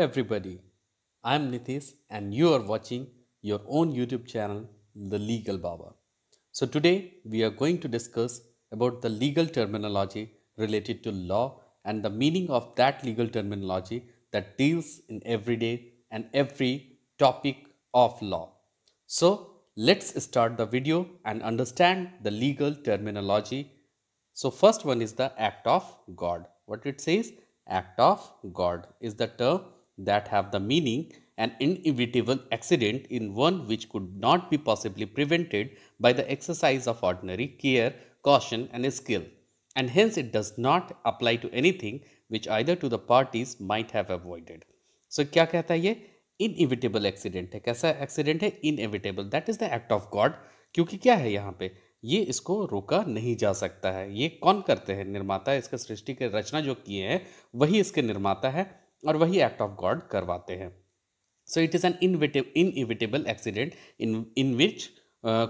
everybody. I'm Nitish and you are watching your own YouTube channel, The Legal Baba. So today we are going to discuss about the legal terminology related to law and the meaning of that legal terminology that deals in everyday and every topic of law. So let's start the video and understand the legal terminology. So first one is the act of God. What it says? Act of God is the term that have the meaning an inevitable accident in one which could not be possibly prevented by the exercise of ordinary care, caution and skill, and hence it does not apply to anything which either to the parties might have avoided. So क्या कहता है ये? Inevitable accident है. कैसा accident है? Inevitable. That is the act of God. क्योंकि क्या है यहाँ पे, ये इसको रोका नहीं जा सकता है. ये कौन करते हैं? निर्माता. इसका सृष्टि के रचना जो किए हैं वही इसके निर्माता है और वही एक्ट ऑफ गॉड करवाते हैं. So it is an inevitable accident in which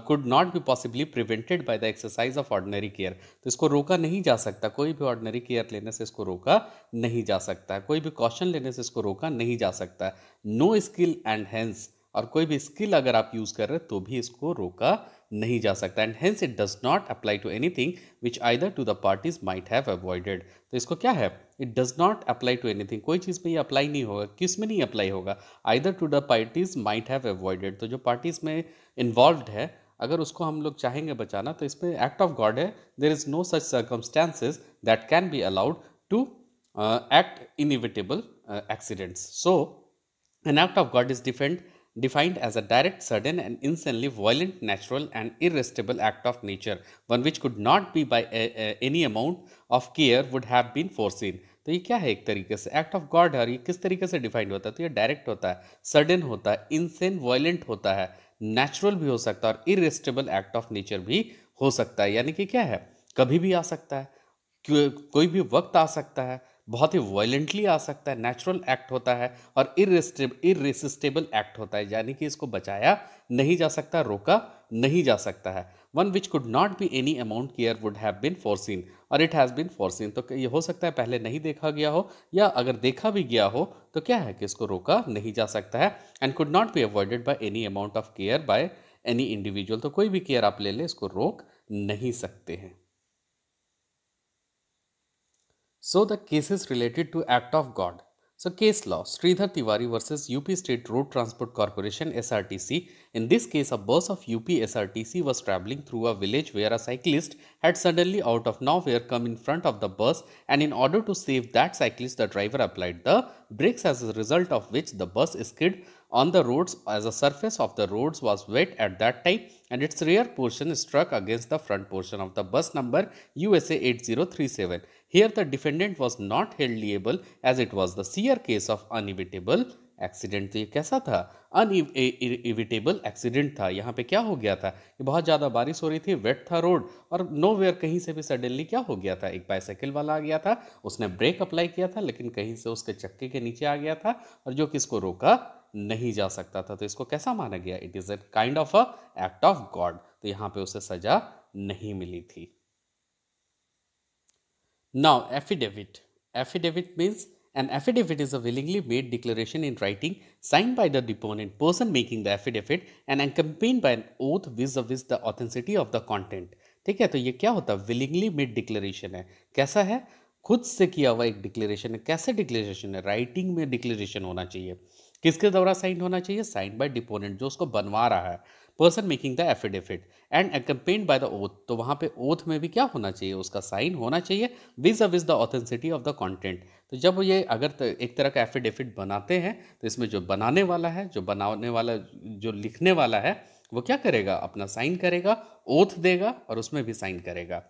could not be possibly prevented by the exercise of ordinary care. तो इसको रोका नहीं जा सकता. कोई भी ऑर्डिनरी केयर लेने से इसको रोका नहीं जा सकता. कोई भी कॉशन लेने से इसको रोका नहीं जा सकता. नो स्किल एंड हेंस, और कोई भी स्किल अगर आप यूज कर रहे हैं तो भी इसको रोका नहीं जा सकता. And hence it does not apply to anything which either to the parties might have avoided. तो इसको क्या है? It does not apply to anything. कोई चीज़ में ये अप्लाई नहीं होगा. किस में नहीं अप्लाई होगा? Either to the parties might have avoided. तो जो पार्टीज में इन्वॉल्व है अगर उसको हम लोग चाहेंगे बचाना तो इसमें एक्ट ऑफ गॉड है. There is no such circumstances that can be allowed to act inevitable accidents. So an act of God is defined as a direct, sudden and insanely violent, natural and irresistible act of nature, one which could not be by any amount of care would have been foreseen. तो ये क्या है? एक तरीके से act of God है. और ये किस तरीके से डिफाइंड होता है? तो ये डायरेक्ट होता है, सडन होता है, इनसेन वायलेंट होता है, नेचुरल भी हो सकता है और इरेसिस्टिबल एक्ट ऑफ नेचर भी हो सकता है. यानी कि क्या है? कभी भी आ सकता है, कोई भी वक्त आ सकता है, बहुत ही वायलेंटली आ सकता है, नेचुरल एक्ट होता है और इरेसिस्टेबल एक्ट होता है. यानी कि इसको बचाया नहीं जा सकता, रोका नहीं जा सकता है. One which could not be any amount care would have been foreseen, और इट हैज़ बीन फोरसीन. तो ये हो सकता है पहले नहीं देखा गया हो, या अगर देखा भी गया हो तो क्या है कि इसको रोका नहीं जा सकता है. And could not be avoided by any amount of care by any individual. तो कोई भी केयर आप ले लें, इसको रोक नहीं सकते हैं. So the cases related to act of God. So case law, Sridhar Tiwari versus UP State Road Transport Corporation SRTC. In this case, a bus of UP SRTC was traveling through a village where a cyclist had suddenly out of nowhere come in front of the bus, and in order to save that cyclist, the driver applied the brakes, as a result of which the bus skid on the roads as the surface of the roads was wet at that time and its rear portion struck against the front portion of the bus number USA 8037. Here the defendant was not held liable as it was the sheer case of unevitable accident. तो ये कैसा था? अनइविटेबल accident था. यहाँ पे क्या हो गया था? ये बहुत ज़्यादा बारिश हो रही थी, वेट था रोड, और नोवेयर कहीं से भी सडनली क्या हो गया था? एक बाइसाइकिल वाला आ गया था, उसने ब्रेक अप्लाई किया था लेकिन कहीं से उसके चक्के के नीचे आ गया था और जो कि इसको रोका नहीं जा सकता था. तो इसको कैसा माना गया? It is a kind of a act of God. तो यहाँ पे उसे सजा नहीं मिली थी. Now, affidavit. Affidavit means an affidavit is a willingly made declaration in writing signed by the deponent person making the affidavit and accompanied by an oath vis-a-vis the authenticity of the content. ठीक है, तो ये क्या होता है? willingly made declaration है. कैसा है? खुद से किया हुआ एक डिक्लेरेशन है. कैसे डिक्लेरेशन है? राइटिंग में डिक्लेरेशन होना चाहिए. किसके द्वारा साइन होना चाहिए? साइन बाय डिपोनेंट, जो उसको बनवा रहा है, person making the affidavit, and accompanied by the oath. तो वहाँ पे ओथ में भी क्या होना चाहिए? उसका साइन होना चाहिए vis-a-vis the authenticity of the content. तो जब ये अगर एक तरह का एफिडेविट बनाते हैं तो इसमें जो बनाने वाला है, जो बनाने वाला, जो लिखने वाला है, वो क्या करेगा? अपना साइन करेगा, ओथ देगा और उसमें भी साइन करेगा.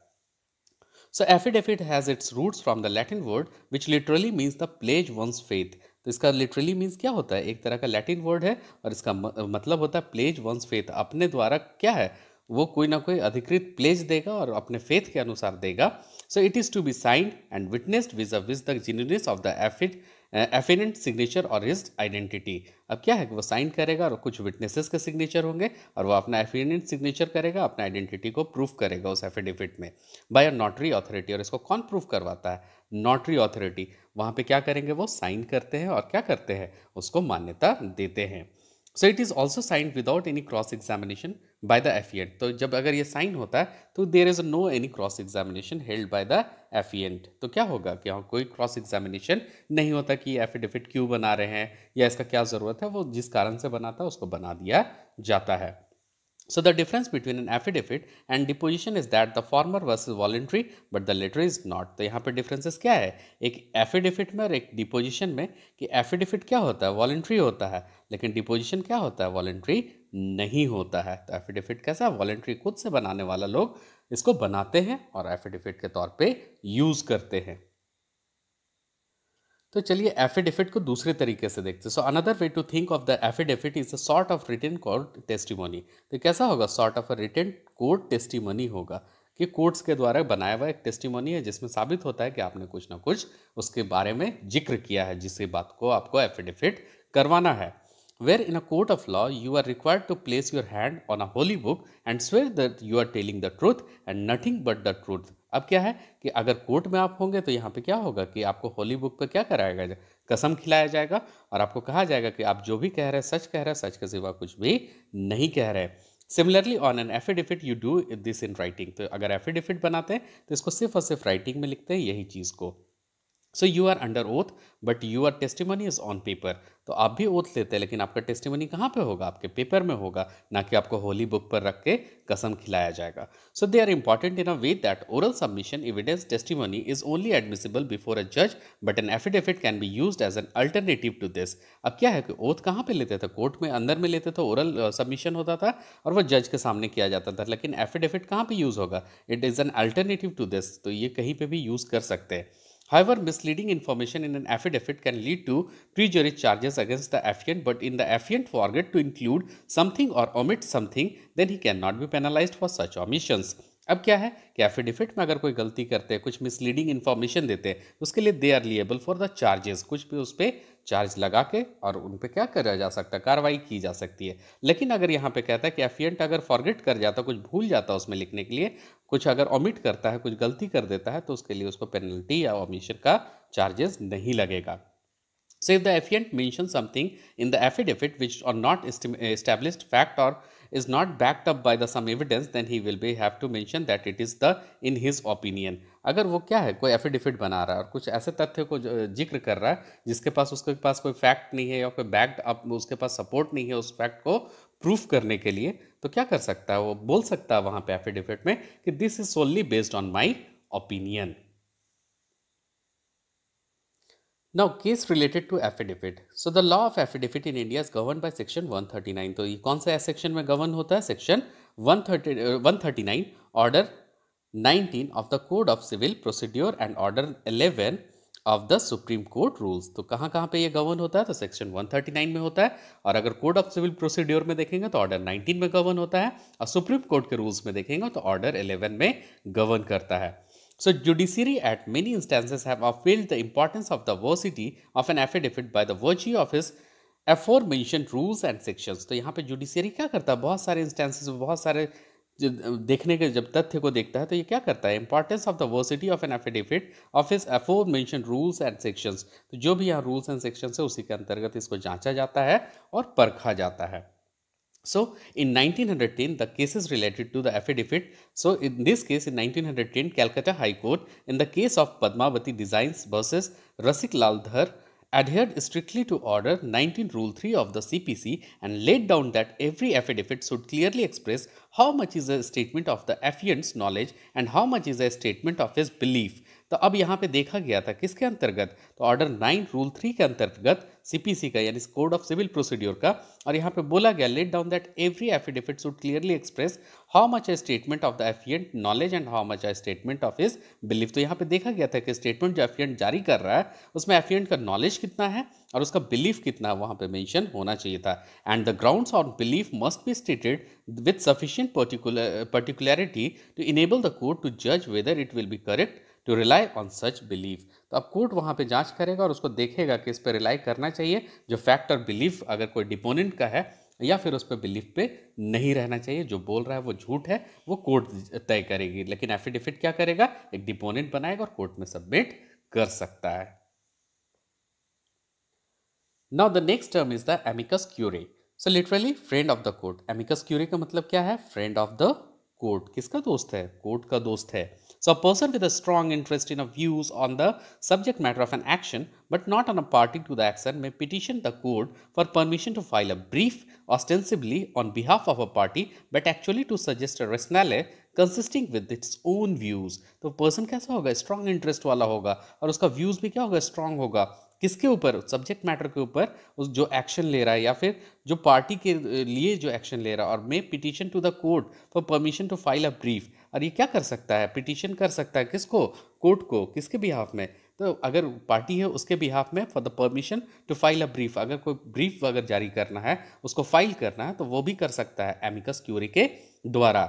So affidavit has its roots from the Latin word which literally means the pledge one's faith. तो इसका लिटरली मीन्स क्या होता है? एक तरह का लैटिन वर्ड है और इसका मतलब होता है प्लेज वंस फेथ. अपने द्वारा क्या है? वो कोई ना कोई अधिकृत प्लेज देगा और अपने फेथ के अनुसार देगा. So it is to be signed and witnessed vis-a-vis the genuineness of the affiant signature और हिज आइडेंटिटी। अब क्या है कि वो साइन करेगा और कुछ विटनेसेस के सिग्नेचर होंगे और वो अपना एफिडेंट सिग्नेचर करेगा, अपना आइडेंटिटी को प्रूफ करेगा उस एफिडेविट में बाय अ नोटरी अथॉरिटी। और इसको कौन प्रूफ करवाता है? Notary authority. वहाँ पे क्या करेंगे? वो साइन करते हैं और क्या करते हैं? उसको मान्यता देते हैं। So it is also sign without any cross examination by the affiant. तो जब अगर ये साइन होता है तो there is no any cross examination held by the affiant. तो क्या होगा कि कोई क्रॉस एग्जामिनेशन नहीं होता कि ये एफिडेविट क्यों बना रहे हैं या इसका क्या ज़रूरत है, वो जिस कारण से बनाता है उसको बना दिया जाता है। So the difference between an affidavit and deposition is that the former versus voluntary but the latter is not। तो यहाँ पे differences क्या है एक affidavit में और एक deposition में, कि affidavit क्या होता है? voluntary होता है, लेकिन deposition क्या होता है? voluntary नहीं होता है। तो affidavit कैसा है? voluntary, खुद से बनाने वाला लोग इसको बनाते हैं और affidavit के तौर पे यूज करते हैं। तो चलिए एफिडेविट को दूसरे तरीके से देखते हैं। So another way to think of the affidavit is a sort of written court testimony. तो कैसा होगा? Sort of a written court testimony होगा, कि कोर्ट्स के द्वारा बनाया हुआ एक टेस्टिमोनी है जिसमें साबित होता है कि आपने कुछ ना कुछ उसके बारे में जिक्र किया है, जिससे बात को आपको एफिडेविट करवाना है। Where in a court of law you are required to place your hand on a holy book and swear that you are telling the truth and nothing but the truth। अब क्या है कि अगर court में आप होंगे तो यहाँ पे क्या होगा कि आपको होली बुक पे क्या कराया जाएगा? कसम खिलाया जाएगा और आपको कहा जाएगा कि आप जो भी कह रहे हैं सच कह रहे हैं, सच के सिवा कुछ भी नहीं कह रहे। Similarly on an affidavit you do this in writing. तो अगर एफिडेविट बनाते हैं तो इसको सिर्फ और सिर्फ राइटिंग में लिखते हैं यही चीज़ को। So you are under oath but your testimony is on paper. तो आप भी ओथ लेते हैं लेकिन आपका टेस्टिमनी कहाँ पे होगा? आपके पेपर में होगा, ना कि आपको होली बुक पर रख के कसम खिलाया जाएगा। So they are important in a way that oral submission evidence testimony is only admissible before a जज but an affidavit can be used as an alternative to this. अब क्या है कि ओथ कहाँ पे लेते थे? कोर्ट में अंदर में लेते थे, ओरल सबमिशन होता था और वो जज के सामने किया जाता था। लेकिन एफिडेविट कहाँ पे यूज होगा? It is an alternative to this. तो ये कहीं पे भी यूज कर सकते हैं। However, misleading information in an affidavit can lead to prejudice charges against the affiant, but in the affiant forget to include something or omit something, then he cannot be penalized for such omissions। अब क्या है कि affidavit में अगर कोई गलती करते हैं, कुछ मिसलीडिंग इन्फॉर्मेशन देते हैं, उसके लिए they are liable for the charges. कुछ भी उस पर चार्ज लगा के और उन पर क्या करा जा सकता है? कार्रवाई की जा सकती है। लेकिन अगर यहाँ पे कहता है कि एफिएंट अगर फॉरगेट कर जाता, कुछ भूल जाता उसमें लिखने के लिए, कुछ अगर ओमिट करता है, कुछ गलती कर देता है, तो उसके लिए उसको पेनल्टी या ओमिशन का चार्जेस नहीं लगेगा। So if the affiant mentions something in the affidavit which are not established fact or is not backed up by the some evidence, then he will be have to mention that it is the in his opinion। अगर वो क्या है कोई affidavit बना रहा है और कुछ ऐसे तथ्य को जिक्र कर रहा है जिसके पास उसके पास कोई फैक्ट नहीं है या कोई बैक्ड अप उसके पास सपोर्ट नहीं है उस फैक्ट को प्रूफ करने के लिए, तो क्या कर सकता है? वो बोल सकता है वहां पे एफिडेविट में कि this is solely based on my opinion. Now, case related to affidavit. So, the law of affidavit in India is governed by section 139। तो ये कौन सा सेक्शन में गवर्न होता है? Section 139 order 19 of the code of civil procedure and order 11 of the supreme court rules. तो कहाँ कहाँ पे ये गवर्न होता है? तो सेक्शन 139 में होता है। और अगर कोड ऑफ सिविल प्रोसीड्योर में देखेंगे तो ऑर्डर 19 में गवर्न होता है, और सुप्रीम कोर्ट के रूल्स में देखेंगे तो ऑर्डर 11 में गवर्न करता है। So, judiciary at many instances have upheld the importance of the veracity of an affidavit by the virtue of his aforementioned rules and sections। तो यहाँ पे जुडिशियरी क्या करता है? बहुत सारे इंस्टेंसेस, बहुत सारे देखने के जब तथ्य को देखता है तो ये क्या करता है? Importance of the veracity of an affidavit of his aforementioned rules and sections. तो जो भी यहाँ रूल्स एंड सेक्शंस है उसी के अंतर्गत इसको जांचा जाता है और परखा जाता है। So, in 1910, the cases related to the affidavit. So, in this case, in 1910, Calcutta High Court, in the case of Padmavati Designs versus Rasik Lal Dhar, adhered strictly to Order 19 Rule 3 of the CPC and laid down that every affidavit should clearly express how much is a statement of the affiant's knowledge and how much is a statement of his belief। तो अब यहाँ पे देखा गया था किसके अंतर्गत? तो ऑर्डर 9 रूल 3 के अंतर्गत सीपीसी का यानी कोड ऑफ सिविल प्रोसीड्योर का। और यहाँ पे बोला गया laid down that every affidavit should clearly express how much a statement of the affiant knowledge and how much a statement of his belief. तो यहाँ पे देखा गया था कि स्टेटमेंट जो एफिएंट जारी कर रहा है उसमें एफिएंट का नॉलेज कितना है और उसका बिलीफ कितना है वहाँ पे मेंशन होना चाहिए था। And the grounds on belief must be stated with sufficient particularity to enable the court to judge whether it will be correct to rely on such belief. तो अब कोर्ट वहाँ पे जांच करेगा और उसको देखेगा कि इस पर रिलाई करना चाहिए, जो फैक्ट और बिलीफ अगर कोई डिपोनेंट का है, या फिर उस पर बिलीफ पे नहीं रहना चाहिए, जो बोल रहा है वो झूठ है, वो कोर्ट तय करेगी। लेकिन एफिडेविट क्या करेगा, एक डिपोनेंट बनाएगा और कोर्ट में सबमिट कर सकता है। Now the next term is the amicus curiae. So literally friend of the court. Amicus curiae का मतलब क्या है, फ्रेंड ऑफ द कोर्ट। किसका दोस्त है, कोर्ट का दोस्त है। So a person with a strong interest in a views on the subject matter of an action but not on a party to the action may petition the court for permission to file a brief ostensibly on behalf of a party but actually to suggest a rationale consisting with its own views। तो person कैसा होगा, strong interest वाला होगा, और उसका views भी क्या होगा, स्ट्रॉन्ग होगा। किसके ऊपर, सब्जेक्ट मैटर के ऊपर, उस जो एक्शन ले रहा है या फिर जो पार्टी के लिए जो एक्शन ले रहा है। और may petition to the court for permission to file a brief. और ये क्या कर सकता है, पिटीशन कर सकता है किसको, कोर्ट को। किसके बिहाफ में, तो अगर पार्टी है उसके बिहाफ में, for the permission to file a brief. अगर कोई ब्रीफ अगर जारी करना है, उसको फाइल करना है, तो वो भी कर सकता है एमिकस क्यूरी के द्वारा।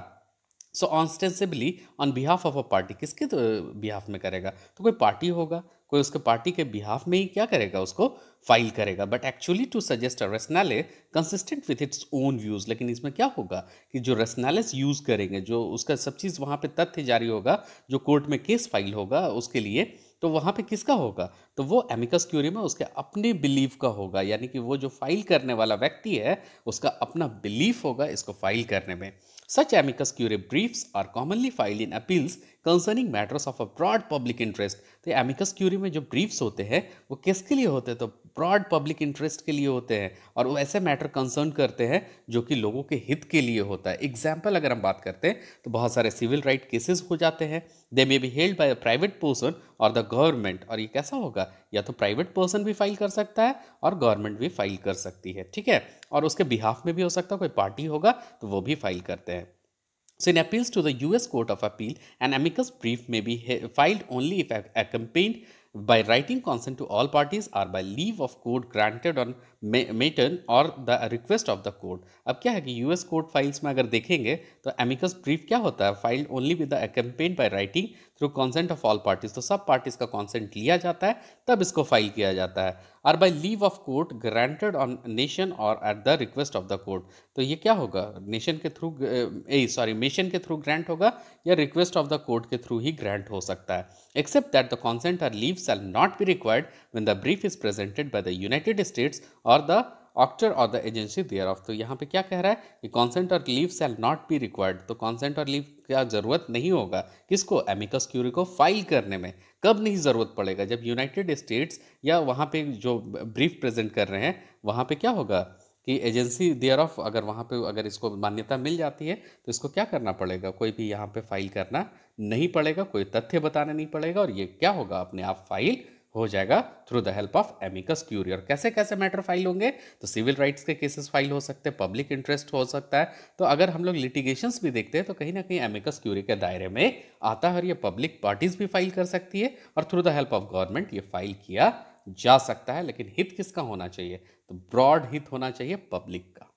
So ostensibly on behalf of a party, किसके तो बिहाफ में करेगा, तो कोई पार्टी होगा, कोई उसके पार्टी के बिहाफ में ही क्या करेगा, उसको फाइल करेगा। But actually to suggest a rationale consistent with its own views. लेकिन इसमें क्या होगा कि जो रेशनलेस यूज करेंगे, जो उसका सब चीज़ वहाँ पे तथ्य जारी होगा, जो कोर्ट में केस फाइल होगा उसके लिए, तो वहाँ पे किसका होगा, तो वो एमिकस क्यूरी में उसके अपने बिलीफ का होगा। यानी कि वो जो फाइल करने वाला व्यक्ति है, उसका अपना बिलीफ होगा इसको फाइल करने में। Such amicus curiae briefs are commonly filed in appeals concerning matters of a broad public interest। तो amicus curiae में जो briefs होते हैं वो किसके लिए होते हैं, तो broad public interest के लिए होते हैं, और वो ऐसे मैटर कंसर्न करते हैं जो कि लोगों के हित के लिए होता है। एग्जाम्पल अगर हम बात करते हैं तो बहुत सारे सिविल राइट केसेस हो जाते हैं। They may be held by a private person और द गवर्नमेंट। और ये कैसा होगा, या तो प्राइवेट पर्सन भी फाइल कर सकता है और गवर्नमेंट भी फाइल कर सकती है, ठीक है। और उसके बिहाफ में भी हो सकता है, कोई पार्टी होगा तो वो भी फाइल करते हैं। So in appeals to the US Court of Appeal, an amicus brief may be filed only if accompanied by writing consent to all parties or by leave of court granted on matter or the request of the court। अब क्या है कि US court files में अगर देखेंगे तो amicus brief क्या होता है, filed only with the accompanied by writing through consent of all parties. तो सब पार्टीज का consent लिया जाता है तब इसको फाइल किया जाता है। और by leave of court granted on motion और at the request of the court. तो ये क्या होगा, नेशन के थ्रू, मेशन के थ्रू ग्रांट होगा या रिक्वेस्ट ऑफ द कोर्ट के थ्रू ही ग्रांट हो सकता है। Except that the consent or leave shall not be required when the brief is presented by the United States or the ऑक्टर और the agency there of. तो यहाँ पे क्या कह रहा है कि कॉन्सेंट और leave shall not be required. तो कॉन्सेंट और लीव का जरूरत नहीं होगा किसको, एमिकस क्यूरी को फाइल करने में। कब नहीं जरूरत पड़ेगा, जब यूनाइटेड स्टेट्स या वहाँ पे जो ब्रीफ प्रेजेंट कर रहे हैं वहाँ पे क्या होगा कि एजेंसी देयर ऑफ, अगर वहाँ पे अगर इसको मान्यता मिल जाती है तो इसको क्या करना पड़ेगा, कोई भी यहाँ पे फाइल करना नहीं पड़ेगा, कोई तथ्य बताना नहीं पड़ेगा, और ये क्या होगा, अपने आप फाइल हो जाएगा through the help of amicus Curie. और कैसे कैसे मैटर फाइल होंगे, तो सिविल राइट्स के केसेस फाइल हो सकते हैं, पब्लिक इंटरेस्ट हो सकता है। तो अगर हम लोग लिटिगेशंस भी देखते हैं तो कहीं ना कहीं एमिकस क्यूरी के दायरे में आता है, और ये पब्लिक पार्टीज भी फाइल कर सकती है, और through the help of government ये फाइल किया जा सकता है। लेकिन हित किसका होना चाहिए, तो ब्रॉड हित होना चाहिए पब्लिक का।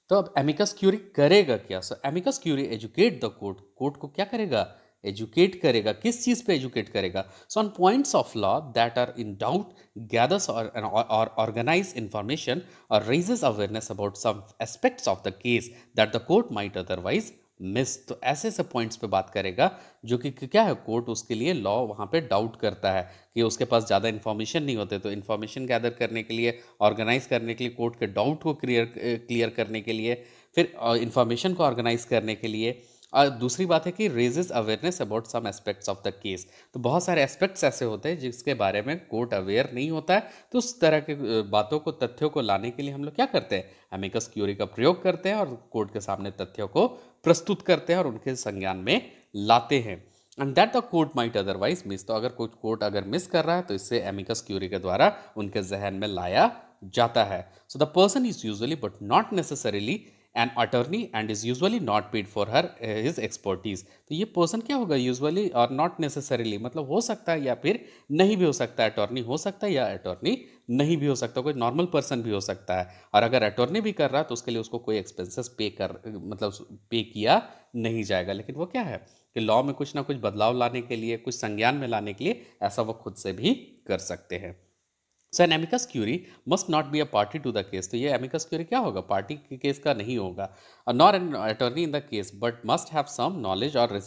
तो अब एमिकस क्यूरी करेगा क्या, so amicus curiae educate the court. Court को क्या करेगा, एजुकेट करेगा। किस चीज पे एजुकेट करेगा, so on points of law that are in doubt, gathers और ऑर्गेनाइज इंफॉर्मेशन और raises awareness about some aspects of the case that the court might otherwise miss. तो ऐसे ऐसे पॉइंट्स पे बात करेगा जो कि क्या है, कोर्ट उसके लिए लॉ वहाँ पे डाउट करता है कि उसके पास ज़्यादा इन्फॉर्मेशन नहीं होते। तो इन्फॉर्मेशन गैदर करने के लिए, ऑर्गेनाइज करने के लिए, कोर्ट के डाउट को क्लियर करने के लिए, फिर इन्फॉर्मेशन को ऑर्गेनाइज करने के लिए। और दूसरी बात है कि raises awareness about some aspects of the case. तो बहुत सारे एस्पेक्ट्स ऐसे होते हैं जिसके बारे में कोर्ट अवेयर नहीं होता है। तो उस तरह के बातों को, तथ्यों को लाने के लिए हम लोग क्या करते हैं, एमिकस क्यूरी का प्रयोग करते हैं और कोर्ट के सामने तथ्यों को प्रस्तुत करते हैं और उनके संज्ञान में लाते हैं। And that the court might otherwise miss. तो अगर कोई कोर्ट अगर मिस कर रहा है तो इससे एमिकस क्यूरी के द्वारा उनके जहन में लाया जाता है। So the person is usually but not necessarily an attorney and is usually not paid for her his expertise. तो ये पर्सन क्या होगा, यूजुअली और नॉट नेसेसरीली, मतलब हो सकता है या फिर नहीं भी हो सकता है। अटॉर्नी हो सकता है या अटॉर्नी नहीं भी हो सकता, कोई नॉर्मल पर्सन भी हो सकता है। और अगर अटॉर्नी भी कर रहा है तो उसके लिए उसको कोई एक्सपेंसेस पे किया नहीं जाएगा। लेकिन वो क्या है कि लॉ में कुछ ना कुछ बदलाव लाने के लिए, कुछ संज्ञान में लाने के लिए ऐसा वो खुद से भी कर सकते हैं। So an amicus curiae must not be a party to the case. तो ये एमिकस क्यूरी क्या होगा, पार्टी के केस का नहीं होगा, nor an attorney in the case, but must have some knowledge और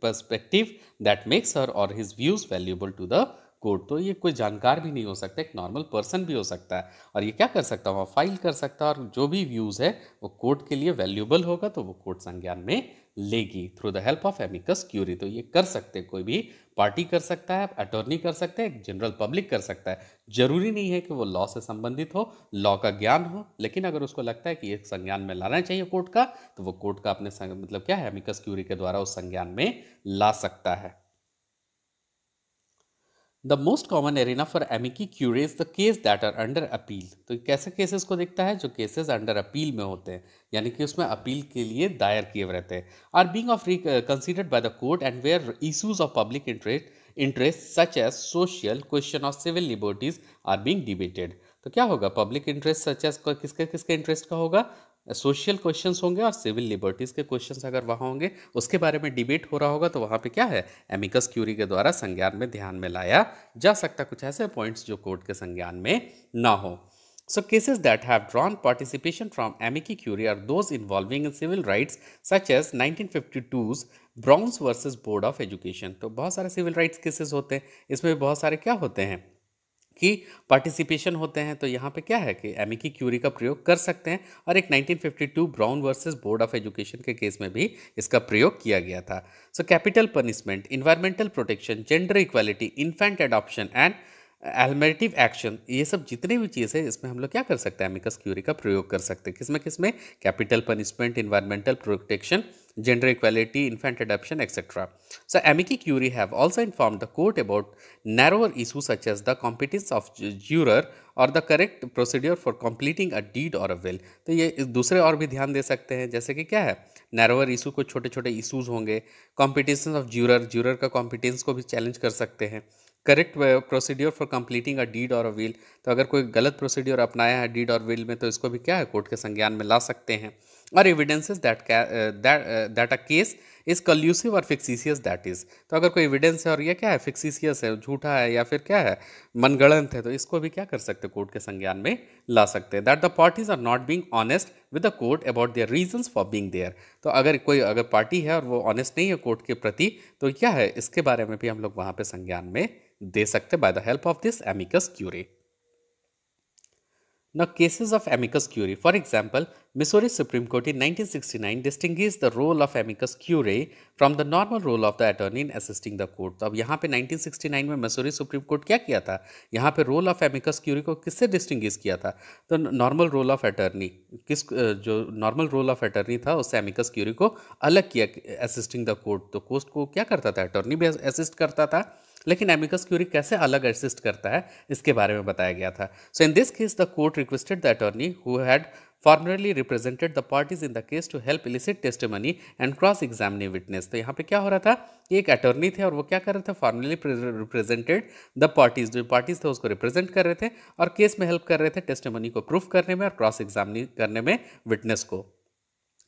पर्सपेक्टिव दैट मेक्स हर और his views valuable to the court. तो ये कोई जानकार भी नहीं हो सकता, एक नॉर्मल पर्सन भी हो सकता है, और ये क्या कर सकता है, वह फाइल कर सकता है, और जो भी व्यूज है वो कोर्ट के लिए वैल्यूएबल होगा तो वो कोर्ट संज्ञान में लेगी through the help of amicus Curie. तो ये कर सकते, कोई भी पार्टी कर सकता है, अटॉर्नी कर सकते हैं, जनरल पब्लिक कर सकता है। जरूरी नहीं है कि वो लॉ से संबंधित हो, लॉ का ज्ञान हो, लेकिन अगर उसको लगता है कि ये संज्ञान में लाना चाहिए कोर्ट का, तो वो कोर्ट का अपने मतलब क्या है, एमिकस क्यूरी के द्वारा उस संज्ञान में ला सकता है। The most common arena for amici curiae is the case that are under appeal. तो कैसे केसेस को देखता है, जो केसेस अंडर अपील में होते हैं, यानी कि उसमें अपील के लिए दायर किए रहते हैं, are being of considered by the court and where issues of public interest such as social question of civil liberties are being debated. तो क्या होगा, पब्लिक इंटरेस्ट सच एज किसके किसके इंटरेस्ट का होगा, सोशल क्वेश्चंस होंगे, और सिविल लिबर्टीज के क्वेश्चंस अगर वहाँ होंगे, उसके बारे में डिबेट हो रहा होगा, तो वहाँ पे क्या है, एमिकस क्यूरी के द्वारा संज्ञान में ध्यान में लाया जा सकता, कुछ ऐसे पॉइंट्स जो कोर्ट के संज्ञान में ना हो। So cases that have drawn participation from amici curiae are those involving in civil rights such as 1952's Browns versus Board of Education। तो बहुत सारे सिविल राइट्स केसेस होते हैं, इसमें बहुत सारे क्या होते हैं कि पार्टिसिपेशन होते हैं। तो यहाँ पे क्या है कि एमिकी क्यूरी का प्रयोग कर सकते हैं, और एक 1952 Brown versus Board of Education के केस में भी इसका प्रयोग किया गया था। So capital punishment, environmental protection, gender equality, infant adoption and affirmative action, ये सब जितने भी चीज़ है इसमें हम लोग क्या कर सकते हैं, एमिकस क्यूरी का प्रयोग कर सकते हैं। किसमें किसमें, capital punishment, environmental protection, gender equality, infant adoption, etc. So, amici curiae have also informed the court about narrower issues such as the competence of juror और the correct procedure for completing a deed और a will. तो ये दूसरे और भी ध्यान दे सकते हैं, जैसे कि क्या है, नैरोअर इशू, को छोटे छोटे इशूज होंगे, कॉम्पिटिशन ऑफ ज्यूरर, ज्यूरर का कॉम्पिटेंस को भी चैलेंज कर सकते हैं, correct procedure for completing a deed और अ विल। तो अगर कोई गलत प्रोसीड्योर अपनाया है डीड और विल में, तो इसको भी क्या है, कोर्ट के संज्ञान में ला सकते हैं। और evidences that a case is collusive और फिक्सिशियस दैट इज। तो अगर कोई एविडेंस है और ये क्या है, फिक्सिशियस है, झूठा है, या फिर क्या है, मनगढ़ंत है, तो इसको भी क्या कर सकते, कोर्ट के संज्ञान में ला सकते हैं। That the parties are not being honest with the court about their reasons for being there. तो अगर पार्टी है और वो ऑनेस्ट नहीं है कोर्ट के प्रति, तो क्या है, इसके बारे में भी हम लोग वहां पे संज्ञान में दे सकते by the help of this amicus curiae. Now, cases of amicus curiae. For example, Missouri Supreme Court in 1969 distinguished the role of amicus curiae from the normal role of the attorney in assisting the court. तो अब यहाँ पे 1969 में Missouri supreme court क्या किया था, यहाँ पे रोल ऑफ एमिकस क्यूरी को किससे डिस्टिंग्विश किया था, तो नॉर्मल रोल ऑफ अटर्नी, जो नॉर्मल रोल ऑफ अटर्नी था उससे एमिकस क्यूरी को अलग किया असिस्टिंग द कोर्ट। तो कोर्ट को क्या करता था, अटर्नी भी असिस्ट करता था, लेकिन एमिकस क्यूरी कैसे अलग असिस्ट करता है इसके बारे में बताया गया था। So in this case the court requested the attorney who had formerly represented the parties in the case to help elicit testimony and cross examine witness. तो यहाँ पे क्या हो रहा था, एक अटॉर्नी थे और वो क्या कर रहे थे, फॉर्मरली रिप्रेजेंटेड द पार्टीज, जो पार्टीज थे उसको रिप्रेजेंट कर रहे थे और केस में हेल्प कर रहे थे टेस्टिमनी को प्रूफ करने में और क्रॉस एग्जामिन करने में विटनेस को।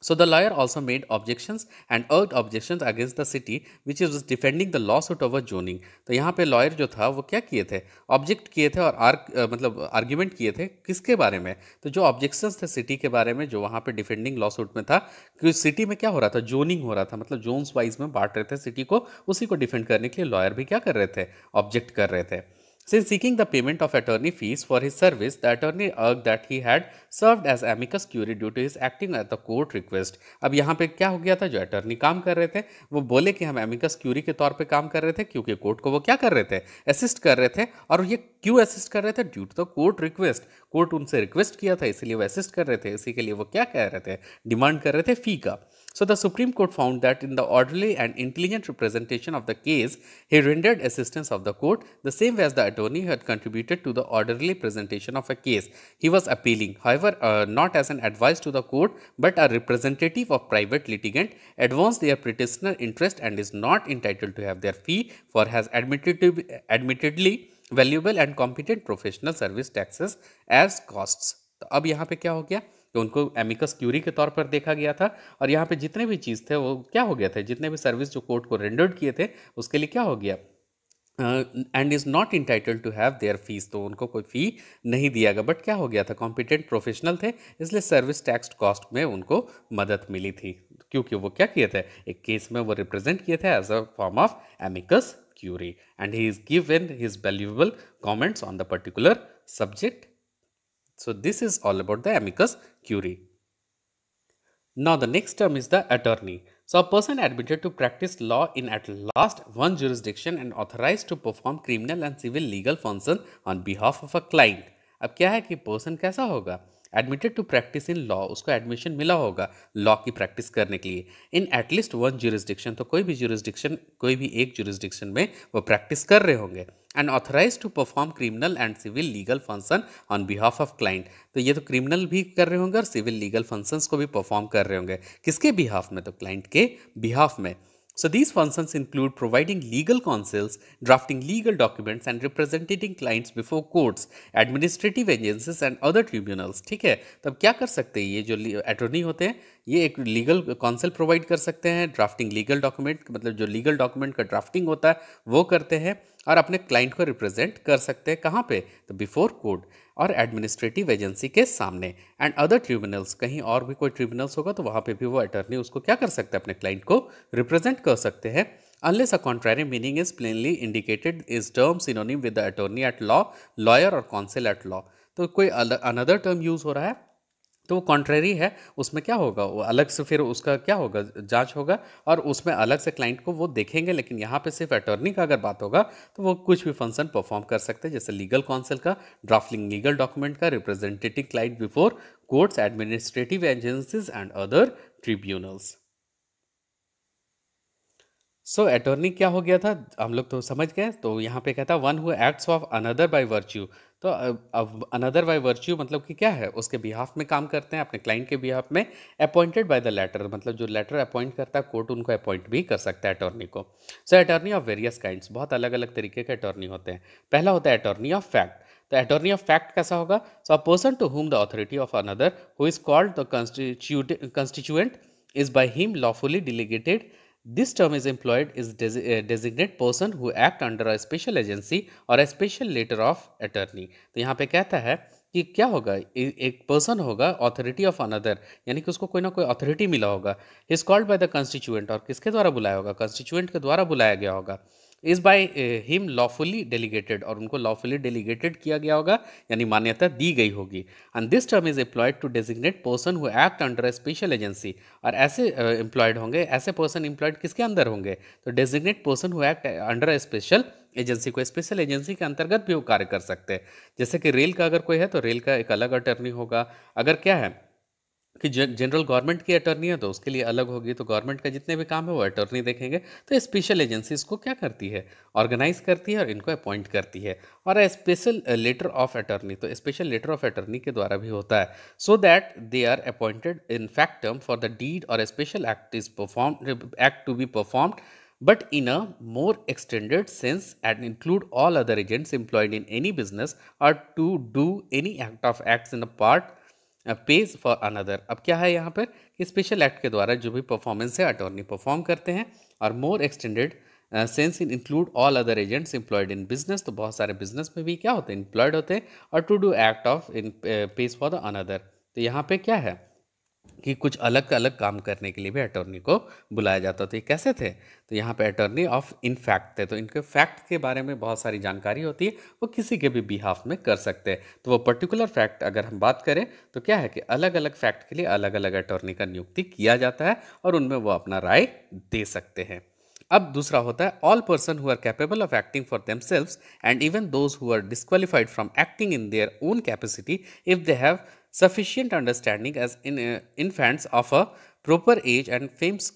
So the lawyer also made objections and urged objections against the city which was defending the lawsuit over zoning। तो यहाँ पे लॉयर जो था वो क्या किए थे, ऑब्जेक्ट किए थे और मतलब आर्ग्यूमेंट किए थे किसके बारे में, तो जो ऑब्जेक्शंस थे सिटी के बारे में, जो वहाँ पे डिफेंडिंग लॉसूट में था कि सिटी में क्या हो रहा था, जोनिंग हो रहा था, मतलब जोन्स वाइज में बांट रहे थे सिटी को, उसी को डिफेंड करने के लिए लॉयर भी क्या कर रहे थे, ऑब्जेक्ट कर रहे थे। Since seeking the payment of attorney fees for his service, the attorney argued that he had served as amicus curiae due to his acting at the court request। अब यहाँ पे क्या हो गया था, जो अटर्नी काम कर रहे थे वो बोले कि हम एमिकस क्यूरी के तौर पे काम कर रहे थे, क्योंकि कोर्ट को वो क्या कर रहे थे, असिस्ट कर रहे थे। और ये क्यों असिस्ट कर रहे थे, due to the court request, court उनसे रिक्वेस्ट किया था इसलिए वो असिस्ट कर रहे थे, इसी के लिए वो क्या कह रहे थे, डिमांड कर रहे थे फी का। So the Supreme Court found that in the orderly and intelligent representation of the case, he rendered assistance of the court the same way as the attorney had contributed to the orderly presentation of a case. He was appealing, however, not as an advice to the court, but a representative of private litigant, advanced their petitioner interest and is not entitled to have their fee for has admittedly valuable and competent professional service taxes as costs। तो अब यहाँ पे क्या हो गया, कि उनको amicus curiae के तौर पर देखा गया था। और यहाँ पे जितने भी चीज़ थे वो क्या हो गया था, जितने भी सर्विस जो कोर्ट को रेंडर्ड किए थे उसके लिए क्या हो गया, and is not entitled to have their fees, तो उनको कोई फ़ी नहीं दिया गया। बट क्या हो गया था, कॉम्पिटेंट प्रोफेशनल थे, इसलिए सर्विस टैक्स कॉस्ट में उनको मदद मिली थी, क्योंकि वो क्या किए थे, एक केस में वो रिप्रेजेंट किए थे as a form of amicus curiae, and he is given his valuable comments on the particular subject. So this is all about the amicus curiae. Now the next term is the attorney. So a person admitted to practice law in at last one jurisdiction and authorized to perform criminal and civil legal function on behalf of a client. अब क्या है कि person कैसा होगा, admitted to practice in law, उसको admission मिला होगा law की प्रैक्टिस करने के लिए इन एटलीस्ट वन जुरिस्डिक्शन, तो कोई भी जुरिस्डिक्शन, कोई भी एक जुरिस्डिक्शन में वो प्रैक्टिस कर रहे होंगे, and authorise to perform criminal and civil legal function on behalf of client, तो ये तो क्रिमिनल भी कर रहे होंगे और सिविल लीगल फंक्शंस को भी परफॉर्म कर रहे होंगे, किसके बिहाफ में, तो क्लाइंट के बिहाफ में. So these functions include providing legal counsels, drafting legal documents and representing clients before courts, administrative agencies and other tribunals. ठीक है, तब क्या कर सकते हैं ये जो अटॉर्नी होते हैं, ये एक लीगल काउंसिल प्रोवाइड कर सकते हैं, ड्राफ्टिंग लीगल डॉक्यूमेंट, मतलब जो लीगल डॉक्यूमेंट का ड्राफ्टिंग होता है वो करते हैं, और अपने क्लाइंट को रिप्रेजेंट कर सकते हैं कहाँ पे, तो बिफोर कोर्ट और एडमिनिस्ट्रेटिव एजेंसी के सामने, एंड अदर ट्रिब्यूनल्स, कहीं और भी कोई ट्रिब्यूनल्स होगा तो वहाँ पे भी वो अटॉर्नी उसको क्या कर सकते हैं, अपने क्लाइंट को रिप्रेजेंट कर सकते हैं. Unless a contrary meaning is plainly indicated is term synonym with the attorney at law, lawyer or counsel at law. तो कोई अनदर टर्म यूज हो रहा है तो वो कॉन्ट्रेरी है, उसमें क्या होगा, वो अलग से फिर उसका क्या होगा, जांच होगा और उसमें अलग से क्लाइंट को वो देखेंगे. लेकिन यहाँ पे सिर्फ अटॉर्नी का अगर बात होगा तो वो कुछ भी फंक्शन परफॉर्म कर सकते हैं, जैसे लीगल काउंसिल का, ड्राफ्टिंग लीगल डॉक्यूमेंट का, representative client before courts, administrative agencies and other tribunals. So attorney क्या हो गया था, हम लोग तो समझ गए. तो यहाँ पे कहता है one who acts of another by virtue, तो अब अनदर बाय वर्च्यू मतलब कि क्या है, उसके बिहाफ में काम करते हैं, अपने क्लाइंट के बिहाफ में, अपॉइंटेड बाय द लेटर, मतलब जो लेटर अपॉइंट करता है कोर्ट उनको अपॉइंट भी कर सकता है अटॉर्नी को. सो अटॉर्नी ऑफ वेरियस काइंड्स, बहुत अलग अलग तरीके के अटॉर्नी होते हैं. पहला होता है अटॉर्नी ऑफ फैक्ट. तो अटॉर्नी ऑफ फैक्ट कैसा होगा, so a person to whom the authority of another who is called the constituent is by him lawfully delegated. This term is employed is designate person who act under a special agency or a special letter of attorney. तो यहाँ पे कहता है कि क्या होगा, एक person होगा ऑथोरिटी ऑफ अनदर, यानी कि उसको कोई ना कोई अथॉरिटी मिला होगा, is called by the constituent, और किसके द्वारा बुलाया होगा, कंस्टिट्यूएंट के द्वारा बुलाया गया होगा, is by him lawfully delegated, और उनको लॉफुली डेलीगेटेड किया गया होगा, यानी मान्यता दी गई होगी. And this term is employed to designate person who act under a special agency, और ऐसे एम्प्लॉयड होंगे, ऐसे पर्सन एम्प्लॉयड किसके अंदर होंगे, तो designate person who act under a special agency, को स्पेशल एजेंसी के अंतर्गत भी वो कार्य कर सकते हैं. जैसे कि रेल का अगर कोई है तो रेल का एक अलग अटर्नी होगा, अगर क्या है कि जनरल गवर्नमेंट की अटर्नी है तो उसके लिए अलग होगी, तो गवर्नमेंट का जितने भी काम है वो अटर्नी देखेंगे. तो स्पेशल एजेंसी इसको क्या करती है, ऑर्गेनाइज करती है और इनको अपॉइंट करती है. और स्पेशल लेटर ऑफ अटर्नी, तो स्पेशल लेटर ऑफ अटर्नी के द्वारा भी होता है, so that they are appointed in fact term for the deed और special act is perform act to be performed but in a more extended sense and include all other agents employed in any business or to do any act of acts in a part page for another. अब क्या है यहाँ पर कि special act के द्वारा जो भी परफॉर्मेंस है अटॉर्नी परफॉर्म करते हैं, और more extended sense in include all other agents employed in business, तो बहुत सारे बिजनेस में भी क्या होते हैं, एम्प्लॉयड होते हैं, और to do act of in page for the another. तो यहाँ पे क्या है कि कुछ अलग अलग काम करने के लिए भी अटॉर्नी को बुलाया जाता. तो ये कैसे थे, तो यहाँ पे अटॉर्नी ऑफ इन फैक्ट थे, तो इनके फैक्ट के बारे में बहुत सारी जानकारी होती है, वो किसी के भी बिहाफ में कर सकते हैं. तो वो पर्टिकुलर फैक्ट अगर हम बात करें तो क्या है कि अलग अलग फैक्ट के लिए अलग अलग अटॉर्नी का नियुक्ति किया जाता है और उनमें वो अपना राय दे सकते हैं. अब दूसरा होता है all person who are capable of acting for themselves and even those who are disqualified from acting in their own capacity if they have sufficient understanding as in infants of a proper age and fames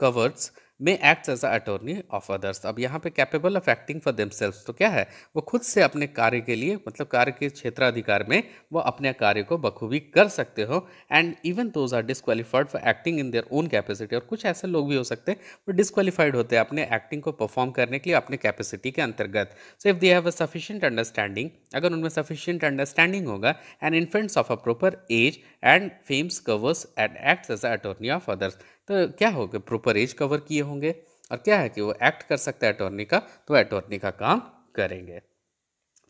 covers may act as a attorney of others. अब यहाँ पे capable of acting for themselves, तो क्या है, वो खुद से अपने कार्य के लिए, मतलब कार्य के क्षेत्राधिकार में वो अपने कार्य को बखूबी कर सकते हो। And even those are disqualified for acting in their own capacity, और कुछ ऐसे लोग भी हो सकते हैं वो डिस्क्वालीफाइड होते हैं अपने एक्टिंग को परफॉर्म करने के लिए अपने कैपेसिटी के अंतर्गत। So if they have a sufficient understanding, अगर उनमें सफिशिएंट अंडरस्टैंडिंग होगा, and infants of a proper age and fames covers and acts as a attorney of others, तो क्या होगा, प्रॉपर एज कवर किए होंगे और क्या है कि वो एक्ट कर सकता है अटॉर्नी का, तो अटॉर्नी का काम करेंगे।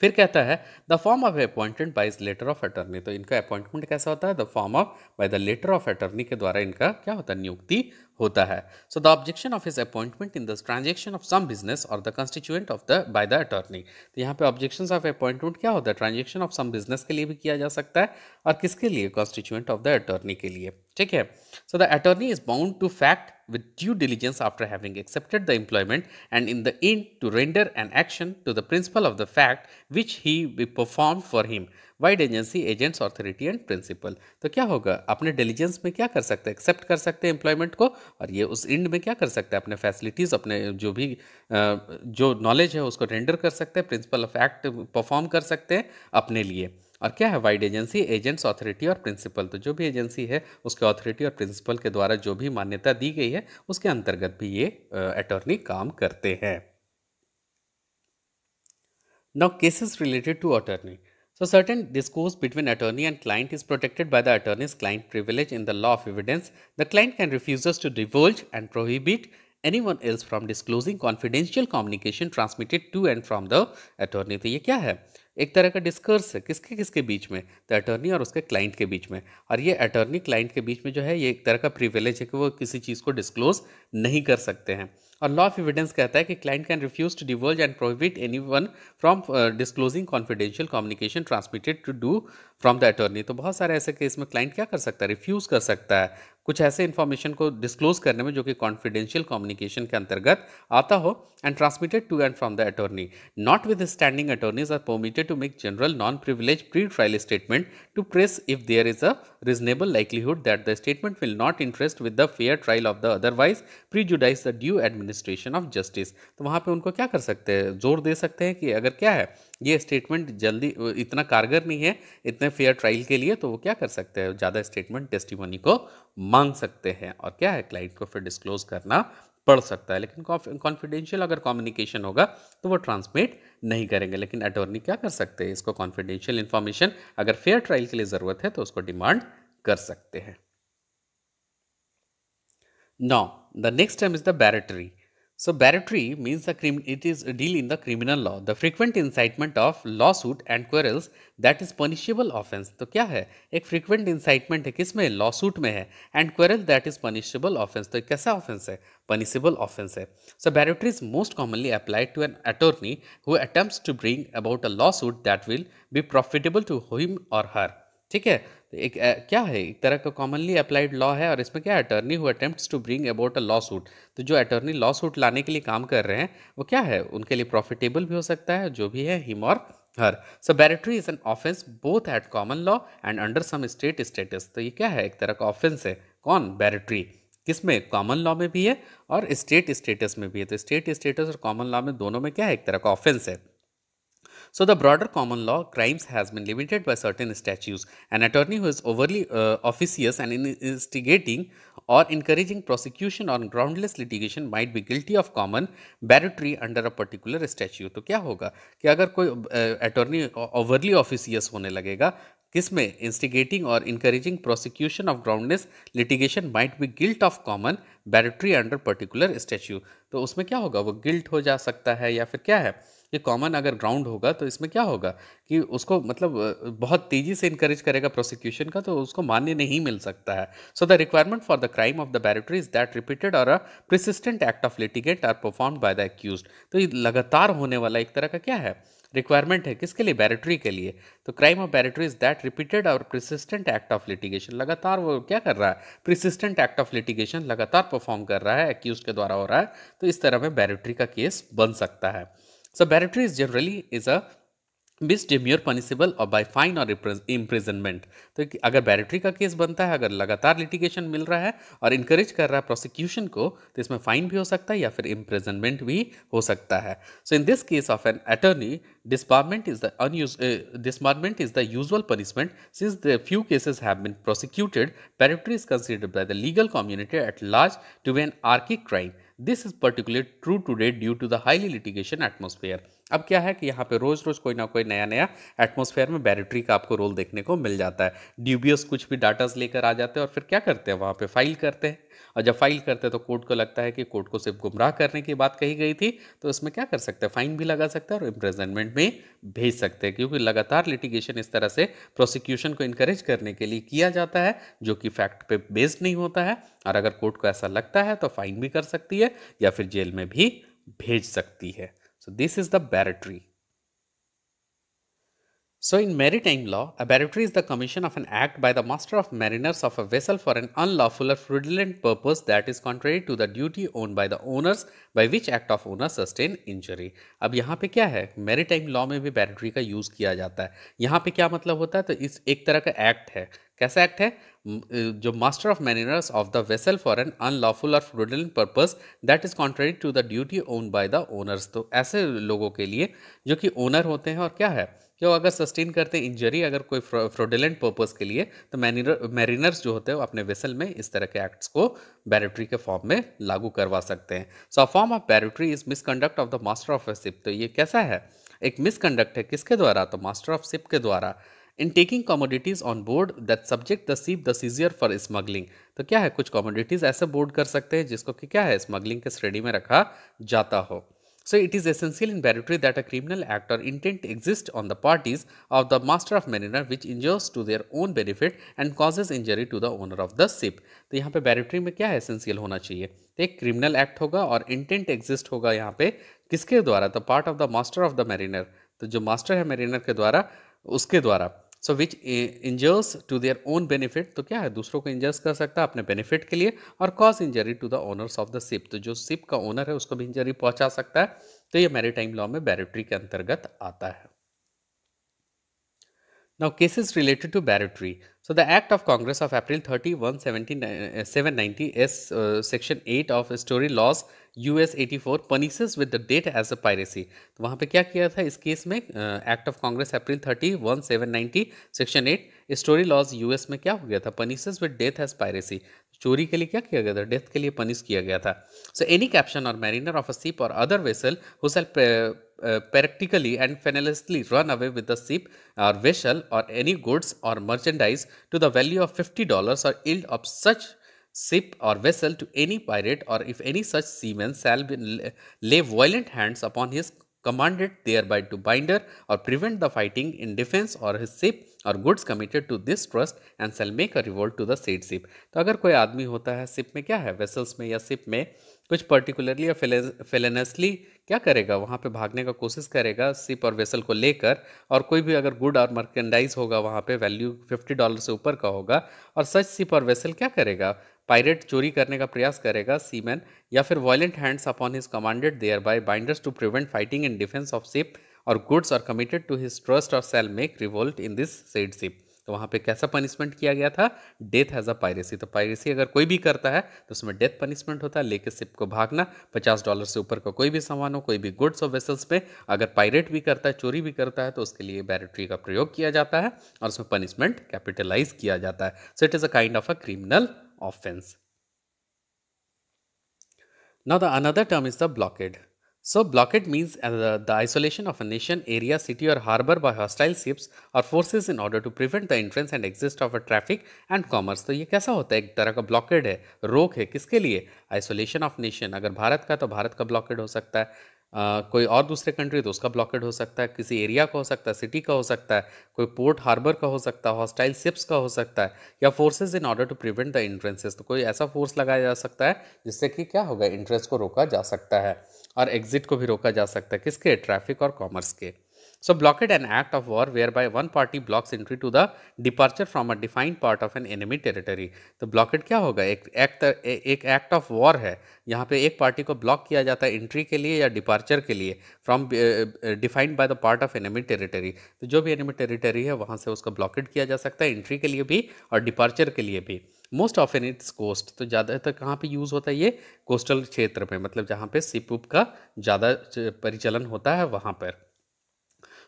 फिर कहता है the form of appointment by letter of attorney, तो इनका अपॉइंटमेंट कैसा होता है, the form of by the letter of attorney के द्वारा इनका क्या होता है, नियुक्ति होता है। So the objection of his appointment in the transaction of some business और the constituent of the by the attorney, तो यहाँ पे ऑब्जेक्शन ऑफ अपॉइंटमेंट क्या होता है, ट्रांजेक्शन ऑफ सम बिजनेस के लिए भी किया जा सकता है और किसके लिए, कॉन्स्टिट्यूएंट ऑफ द अटर्नी के लिए, ठीक है। So the attorney is bound to fact with due diligence after having accepted the employment and in the end to render an action to the principle of the fact which he be performed for him wide agency agents authority and principal, तो क्या होगा, अपने diligence में क्या कर सकते हैं, accept कर सकते हैं एम्प्लॉयमेंट को, और ये उस एंड में क्या कर सकते हैं, अपने फैसिलिटीज़, अपने जो भी जो नॉलेज है उसको रेंडर कर सकते हैं, प्रिंसिपल ऑफ एक्ट परफॉर्म कर सकते हैं अपने लिए। और क्या है, वाइड एजेंसी एजेंट्स ऑथोरिटी और प्रिंसिपल, तो जो भी एजेंसी है उसके ऑथोरिटी और प्रिंसिपल के द्वारा जो भी मान्यता दी गई है उसके अंतर्गत भी ये अटॉर्नी काम करते हैं। Now, cases related to attorney. So, certain discourse between attorney and client is protected by the attorney's client privilege in the law of evidence. The client can refuse to divulge and prohibit anyone else from disclosing confidential communication transmitted to and from the attorney. तो ये क्या है, एक तरह का डिस्कर्स है, किसके किसके बीच में, द अटर्नी और उसके क्लाइंट के बीच में। और ये अटर्नी क्लाइंट के बीच में जो है ये एक तरह का प्रिविलेज है कि वो किसी चीज़ को डिस्क्लोज नहीं कर सकते हैं। और लॉ ऑफ एविडेंस कहता है कि client can refuse to divulge and prohibit anyone from disclosing confidential communication transmitted to do from the attorney. तो बहुत सारे ऐसे केस में क्लाइंट क्या कर सकता है, रिफ्यूज कर सकता है कुछ ऐसे इन्फॉर्मेशन को डिस्क्लोज करने में जो कि कॉन्फिडेंशियल कम्युनिकेशन के अंतर्गत आता हो, and transmitted to and from the attorney. Notwithstanding attorneys are permitted to make general non-privileged pre-trial statement to press if there is a reasonable likelihood that the statement will not interest with the fair trial of the otherwise prejudice the due administration of justice। तो वहाँ पे उनको क्या कर सकते हैं, जोर दे सकते हैं कि अगर क्या है ये स्टेटमेंट जल्दी इतना कारगर नहीं है इतने फेयर ट्रायल के लिए, तो वो क्या कर सकते हैं, ज़्यादा स्टेटमेंट टेस्टिमोनी को मांग सकते हैं और क्या है, क्लाइंट को फिर डिस्क्लोज करना पढ़ सकता है। लेकिन कॉन्फिडेंशियल अगर कम्युनिकेशन होगा तो वो ट्रांसमिट नहीं करेंगे। लेकिन अटॉर्नी क्या कर सकते हैं, इसको कॉन्फिडेंशियल इन्फॉर्मेशन अगर फेयर ट्रायल के लिए ज़रूरत है तो उसको डिमांड कर सकते हैं। Now the next term is the barratry. So barratry means it is a deal in the criminal law, the frequent incitement of lawsuit and quarrels that is punishable offense। तो क्या है, एक frequent incitement है, किसमें, lawsuit में है, and quarrel that is punishable offense। तो एक कैसा offense है, punishable offense है। So barratry is most commonly applied to an attorney who attempts to bring about a lawsuit that will be profitable to him or her। ठीक है, तो एक क्या है, एक तरह का कॉमनली अप्लाइड लॉ है और इसमें क्या है, attorney who attempts to bring about a lawsuit. तो जो अटर्नी लॉ सूट लाने के लिए काम कर रहे हैं वो क्या है, उनके लिए प्रॉफिटेबल भी हो सकता है, जो भी है हिम और her. So barratry is an offence both at common law and under some state statutes. तो ये क्या है, एक तरह का ऑफेंस है, कौन, बैरिटरी, किसमें, कॉमन लॉ में भी है और स्टेट स्टेटस में भी है। तो स्टेट स्टेटस और कॉमन लॉ में दोनों में क्या है, एक तरह का ऑफेंस है। So the broader common law crimes has been limited by certain statutes. An attorney who is overly officious and instigating or encouraging prosecution on groundless litigation might be guilty of common barratry under a particular statute। तो क्या होगा कि अगर कोई attorney overly ऑफिशियस होने लगेगा, किसमें, instigating और encouraging prosecution of groundless litigation might be guilt of common barratry under particular statute. तो उसमें क्या होगा, वो गिल्ट हो जा सकता है, या फिर क्या है, ये कॉमन अगर ग्राउंड होगा तो इसमें क्या होगा कि उसको मतलब बहुत तेजी से इनकरेज करेगा प्रोसिक्यूशन का, तो उसको मान्य नहीं मिल सकता है। So the requirement for the crime of the barratry is that repeated or a persistent act of litigant are performed by the accused. तो ये लगातार होने वाला एक तरह का क्या है, रिक्वायरमेंट है, किसके लिए, बैरिटरी के लिए। तो crime of barratry is that repeated or persistent act of litigation, लगातार वो क्या कर रहा है, प्रिसिस्टेंट एक्ट ऑफ लिटिगेशन लगातार परफॉर्म कर रहा है, एक्यूज के द्वारा हो रहा है, तो इस तरह में बैरिटरी का केस बन सकता है। So barratry is generally is a बिस डिम्योर पनिशेबल और बाय फाइन और इम्प्रिजनमेंट। तो अगर बैरिटरी का केस बनता है, अगर लगातार लिटिगेशन मिल रहा है और इनकरेज कर रहा है प्रोसिक्यूशन को, तो इसमें फाइन भी हो सकता है या फिर इम्प्रिजनमेंट भी हो सकता है। So in this case of an attorney, disbarment is the usual punishment. Since the few cases have been prosecuted, perjury is considered by the legal community at large to be an archaic crime. This is particularly true today due to the highly litigation atmosphere. अब क्या है कि यहाँ पे रोज रोज कोई ना कोई नया नया एटमॉस्फेयर में बैरिटरी का आपको रोल देखने को मिल जाता है। ड्यूबियस कुछ भी डाटास लेकर आ जाते हैं और फिर क्या करते हैं, वहाँ पे फाइल करते हैं। और जब फाइल करते हैं तो कोर्ट को लगता है कि कोर्ट को सिर्फ गुमराह करने की बात कही गई थी, तो इसमें क्या कर सकते हैं, फाइन भी लगा सकते हैं और इम्प्रिजनमेंट में भेज सकते हैं। क्योंकि लगातार लिटिगेशन इस तरह से प्रोसिक्यूशन को इनकरेज करने के लिए किया जाता है, जो कि फैक्ट पे बेस्ड नहीं होता है। और अगर कोर्ट को ऐसा लगता है तो फाइन भी कर सकती है या फिर जेल में भी भेज सकती है। So this is the barratry. So in maritime law, a barratry is the commission of an act by the master of mariners of a vessel for an unlawful or fraudulent purpose that is contrary to the duty owned by the owners, by which act of owner sustain injury. अब यहाँ पे क्या है, maritime law में भी बैरिटरी का use किया जाता है। यहाँ पे क्या मतलब होता है, तो इस एक तरह का एक्ट है। कैसा एक्ट है, जो master of mariners of the vessel for an unlawful or fraudulent purpose that is contrary to the duty owed by the owners. तो ऐसे लोगों के लिए जो कि ओनर होते हैं और क्या है कि वो अगर सस्टेन करते हैं इंजरी अगर कोई फ्रॉडुलेंट पर्पस के लिए, तो मैरिनर्स जो होते हैं वो अपने वेसल में इस तरह के एक्ट्स को बैरिटरी के फॉर्म में लागू करवा सकते हैं। So a form of barratry is misconduct of the master of a ship. तो ये कैसा है, एक मिसकंडक्ट है, किसके द्वारा, तो मास्टर ऑफ शिप के द्वारा। In taking commodities on board that subject the ship the seizure for smuggling. तो क्या है, कुछ कमोडिटीज ऐसे बोर्ड कर सकते हैं जिसको कि क्या है, स्मगलिंग के श्रेणी में रखा जाता हो। So it is essential in barratry that a criminal act or intent exists on the parties of the master of mariner which injures to their own benefit and causes injury to the owner of the ship. तो यहाँ पे बैरिटरी में क्या है, essential होना चाहिए, तो एक क्रिमिनल एक्ट होगा और इंटेंट एग्जिस्ट होगा यहाँ पे किसके द्वारा, the part of the master of the mariner. तो जो मास्टर है मैरिनर के द्वारा, उसके द्वारा। So which inures to their own benefit, तो क्या है, दूसरों को इंजर्स कर सकता है अपने बेनिफिट के लिए, और cause injury to the owners of the ship. तो जो शिप का ओनर है उसको भी इंजरी पहुंचा सकता है। तो ये मैरीटाइम लॉ में बैरिटरी के अंतर्गत आता है। Now, cases related to barratry. So, the Act of Congress of April 30, 790 S, Section 8 of Story Laws US 84 punishes with the death as a piracy. तो वहाँ पे क्या किया था इस केस में, act of Congress April 30, 1790 section 8 story laws US में क्या हो गया था, punishes with death as piracy. चोरी के लिए क्या किया गया था, डेथ के लिए पनिश किया गया था। सो एनी कैप्शन और मैरिनर ऑफ अ शिप और other vessel who shall practically and penalessly run away with the ship or vessel or any goods or merchandise to the value of $50 or yield of such ship or vessel to any pirate, or if any such seaman shall lay violent hands upon his commanded thereby to binder or prevent the fighting in defense or his ship और goods committed to this trust and shall make a revolt to the said ship. तो अगर कोई आदमी होता है ship में, क्या है, वेसल्स में या शिप में, कुछ पर्टिकुलरली या फेलेनसली क्या करेगा, वहाँ पे भागने का कोशिश करेगा शिप और वेसल को लेकर, और कोई भी अगर गुड और मर्केंडाइज होगा वहाँ पे वैल्यू $50 से ऊपर का होगा, और सच शिप और वेसल क्या करेगा, पायरेट चोरी करने का प्रयास करेगा, सीमैन, या फिर violent hands upon his commanded there by binders to prevent fighting in defence of ship और गुड्स और कमिटेड टू हिज ट्रस्ट और shall make revolt in this said ship. तो वहाँ पे कैसा पनिशमेंट किया गया था, डेथ एज अ पायरेसी। तो पायरेसी अगर कोई भी करता है तो उसमें डेथ पनिशमेंट होता है, लेके शिप को भागना, $50 से ऊपर का कोई भी सामान हो, कोई भी गुड्स और वेसल्स पे अगर पायरेट भी करता है, चोरी भी करता है, तो उसके लिए बैरिटरी का प्रयोग किया जाता है और उसमें पनिशमेंट कैपिटलाइज किया जाता है। So it is a kind of a criminal offence. Now the another term is the blockade. So blockade means the isolation of a nation, area, city or harbor by hostile ships or forces in order to prevent the entrance and exist of a traffic and commerce. तो ये कैसा होता है, एक तरह का blockade है, रोक है, किसके लिए, आइसोलेशन ऑफ नेशन। अगर भारत का तो भारत का ब्लॉकेड हो सकता है, कोई और दूसरे कंट्री तो उसका ब्लॉकेड हो सकता है, किसी एरिया का हो सकता है, सिटी का हो सकता है, कोई पोर्ट हार्बर का हो सकता है, हॉस्टाइल शिप्स का हो सकता है, या forces in order to prevent the entrances. तो कोई ऐसा फोर्स लगाया जा सकता है जिससे कि क्या होगा, एंट्रेंस को रोका जा सकता है और एग्जिट को भी रोका जा सकता है, किसके, ट्रैफिक और कॉमर्स के। So blockade an act of war whereby one party blocks entry to the departure from a defined part of an enemy territory. तो blockade क्या होगा, एक एक्ट ऑफ वॉर है, यहाँ पे एक पार्टी को ब्लॉक किया जाता है एंट्री के लिए या डिपार्चर के लिए from defined by the part of enemy territory. तो जो भी एनिमी टेरिटरी है वहाँ से उसका ब्लॉकेड किया जा सकता है, एंट्री के लिए भी और डिपार्चर के लिए भी। Most of in its cost, तो ज़्यादातर कहाँ पे यूज़ होता है ये, कोस्टल क्षेत्र में, मतलब जहाँ पे शिप उप का ज़्यादा परिचलन होता है वहाँ पर।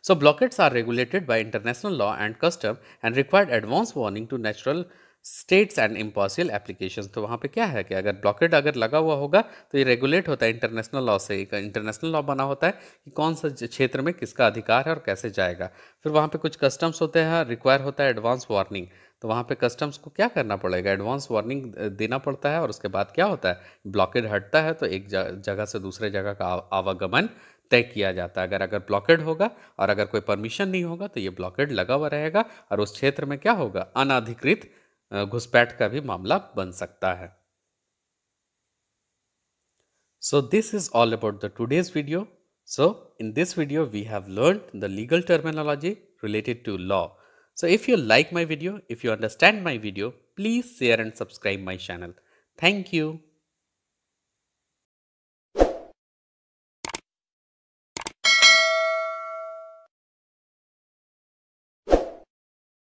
So blockades are regulated by international law and custom and required advance warning to natural states and impartial applications। तो वहाँ पे क्या है कि अगर ब्लॉकेड अगर लगा हुआ होगा तो ये रेगुलेट होता है इंटरनेशनल लॉ से, एक इंटरनेशनल लॉ बना होता है कि कौन सा क्षेत्र में किसका अधिकार है और कैसे जाएगा। फिर वहाँ पे कुछ कस्टम्स होते हैं, रिक्वायर होता है एडवांस वार्निंग, तो वहाँ पे कस्टम्स को क्या करना पड़ेगा, एडवांस वार्निंग देना पड़ता है और उसके बाद क्या होता है, ब्लॉकेड हटता है तो एक जगह से दूसरे जगह का आवागमन तय किया जाता है। अगर ब्लॉकेड होगा और अगर कोई परमिशन नहीं होगा तो ये ब्लॉकेड लगा हुआ रहेगा और उस क्षेत्र में क्या होगा, अनाधिकृत घुसपैठ का भी मामला बन सकता है। So this is all about the today's video. So in this video we have learned the legal terminology related to law. So if you like my video, if you understand my video, please share and subscribe my channel. Thank you.